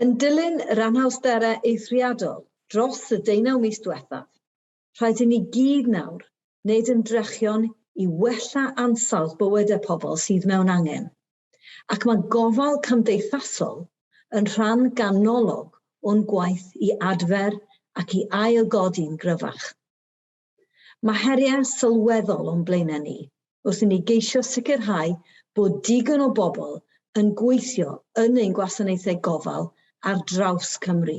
Yn dilyn yr anhawsterau eithriadol dros y 19 mis diwethaf, rhaid i ni gyd nawr wneud ymdrechion i wella ansawdd bywyd y pobl sydd mewn angen, ac mae gofal cymdeithasol yn rhan ganolog o'n gwaith i adfer ac i ailgodi'n gryfach. Mae heriau sylweddol o'n blaenau ni wrth i ni geisio sicrhau bod digon o bobl yn gweithio yn ein gwasanaethau gofal ar draws Cymru.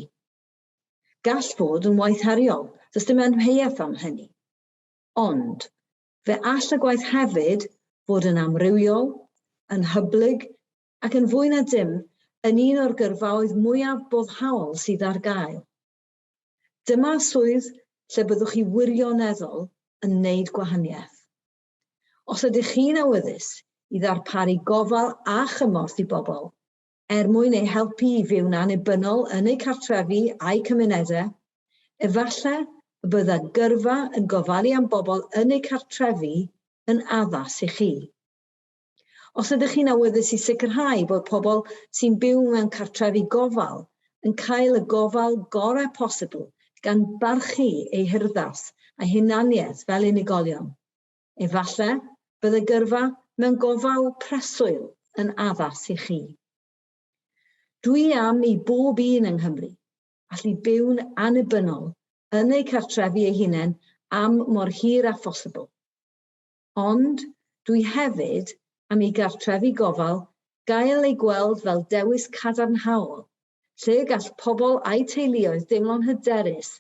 Gall fod yn waith heriol, does dim amheuaeth am hynny. Ond, fe all y gwaith hefyd fod yn amrywiol, yn hyblyg ac yn fwy na dim yn un o'r gyrfaoedd mwyaf boddhaol sydd ar gael. Dyma swydd lle byddwch chi wirioneddol yn wneud gwahaniaeth. Os ydych chi'n awyddus i ddarparu gofal a chymorth i bobl, mwyn eu helpu i fyw'n annibynnol yn eu cartrefi a'i cymunedau, efallai y bydda gyrfa yn gofalu am bobl yn eu cartrefi yn addas i chi. Os ydych chi'n awyddus i sicrhau bod pobl sy'n byw mewn cartrefi gofal yn cael y gofal gorau posibl gan barchu eu hirddas a hunaniaeth fel unigolion, efallai bydda gyrfa mewn gofal preswyl yn addas i chi. Dwi am i bob un yng Nghymru allu byw'n annibynnol yn eu cartrefi eu hunain am mor hir a phosibl. Ond dwi hefyd am i gartrefi gofal gael ei gweld fel dewis cadarnhaol, lle gall pobl a'i teuluoedd deimlo'n hyderus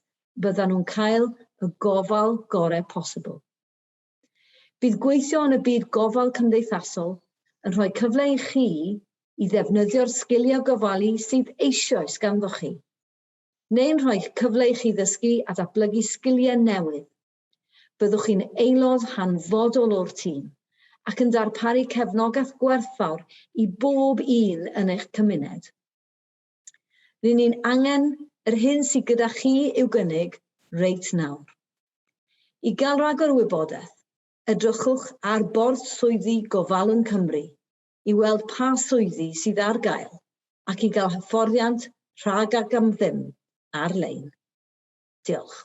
byddan nhw'n cael y gofal gorau posibl. Bydd gweithio yn y byd gofal cymdeithasol yn rhoi cyfle i chi i ddefnyddio'r sgiliau gofalu sydd eisoes ganddo chi, neu'n rhoi cyfle i chi ddysgu a datblygu sgiliau newydd. Byddwch chi'n aelod hanfodol o'r tîm ac yn darparu cefnogaeth gwerthfawr i bob un yn eich cymuned. Rydyn ni'n angen yr hyn sydd gyda chi i'w gynnig reit nawr. I gael rhagor o wybodaeth, edrychwch ar borth swyddi Gofalwn Cymru i weld pa swyddi sydd ar gael ac i gael hyfforddiant rhag ag am ddim ar-lein. Diolch.